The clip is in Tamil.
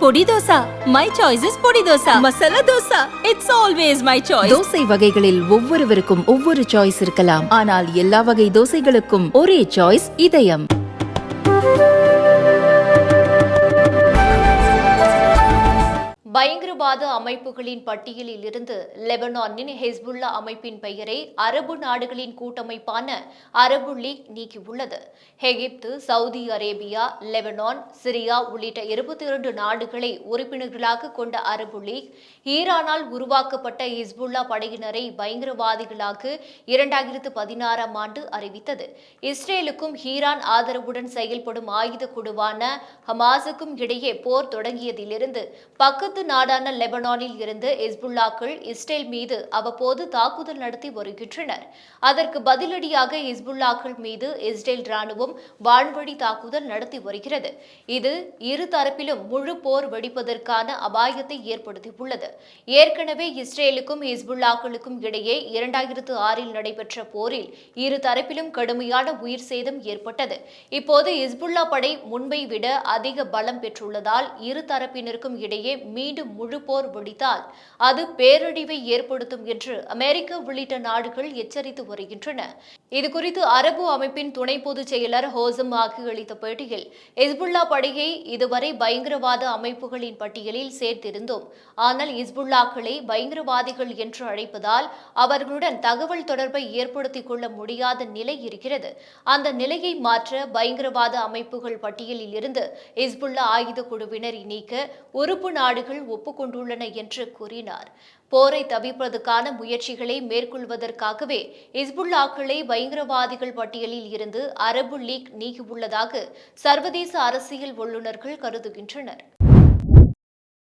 பொடி தோசா. My choice is பொடி dosa. Masala dosa. It's always my choice. Dosa வகைகளில் ஒவ்வொருவருக்கும் ஒவ்வொரு சாய்ஸ் இருக்கலாம். ஆனால் எல்லா வகை தோசைகளுக்கும் ஒரே சாய்ஸ் இதயம். பயங்கரவாத அமைப்புகளின் பட்டியலில் இருந்து லெபனானின் ஹெஸ்புல்லா அமைப்பின் பெயரை அரபு நாடுகளின் கூட்டமைப்பான அரபு லீக் நீக்கியுள்ளது. எகிப்து, சவுதி அரேபியா, லெபனான், சிரியா உள்ளிட்ட 22 நாடுகளை உறுப்பினர்களாக கொண்ட அரபு லீக் ஈரானால் உருவாக்கப்பட்ட ஹிஸ்புல்லா படையினரை பயங்கரவாதிகளாக 2016ஆம் ஆண்டு அறிவித்தது. இஸ்ரேலுக்கும் ஈரான் ஆதரவுடன் செயல்படும் ஆயுத குழுவான ஹமாஸுக்கும் இடையே போர் தொடங்கியதிலிருந்து பக்கத்து நாடான லெபனானில் இருந்து ஹிஸ்புல்லாக்கள் இஸ்ரேல் மீது அவ்வப்போது தாக்குதல் நடத்தி வருகின்றனர். அதற்கு பதிலடியாக ஹிஸ்புல்லாக்கள் மீது இஸ்ரேல் ராணுவம் வான்வழி தாக்குதல் நடத்தி வருகிறது. இது இரு தரப்பிலும் முழு போர் வெடிப்பதற்கான அபாயத்தை ஏற்படுத்தியுள்ளது. ஏற்கனவே இஸ்ரேலுக்கும் ஹிஸ்புல்லாக்களுக்கும் இடையே 2006இல் நடைபெற்ற போரில் இரு தரப்பிலும் கடுமையான உயிர் சேதம் ஏற்பட்டது. இப்போது ஹிஸ்புல்லா படை முன்பை விட அதிக பலம் பெற்றுள்ளதால் இரு தரப்பினருக்கும் இடையே மீண்டும் முழு போர் வெடித்தால் அது பேரழிவை ஏற்படுத்தும் என்று அமெரிக்கா உள்ளிட்ட நாடுகள் எச்சரித்து வருகின்றன. இதுகுறித்து அரபு அமைப்பின் துணை பொதுச் செயலர் ஹோசம் ஆகி அளித்த பேட்டியில், ஹிஸ்புல்லா படையை இதுவரை பயங்கரவாத அமைப்புகளின் பட்டியலில் சேர்த்திருந்தோம். ஆனால் ஹிஸ்புல்லாக்களை பயங்கரவாதிகள் என்று அழைப்பதால் அவர்களுடன் தகவல் தொடர்பை ஏற்படுத்திக் கொள்ள முடியாத நிலை இருக்கிறது. அந்த நிலையை மாற்ற பயங்கரவாத அமைப்புகள் பட்டியலில் இருந்து ஹிஸ்புல்லா ஆயுத குழுவினரை நீக்க உறுப்பு நாடுகள் ஒப்புக்கொண்டுள்ளன என்று கூறினார். போரை தவிர்ப்பதற்கான முயற்சிகளை மேற்கொள்வதற்காகவே ஹிஸ்புல்லாக்களை பயங்கரவாதிகள் பட்டியலில் இருந்து அரபு லீக் நீக்கியுள்ளதாக சர்வதேச அரசியல் வல்லுநர்கள் கருதுகின்றனர்.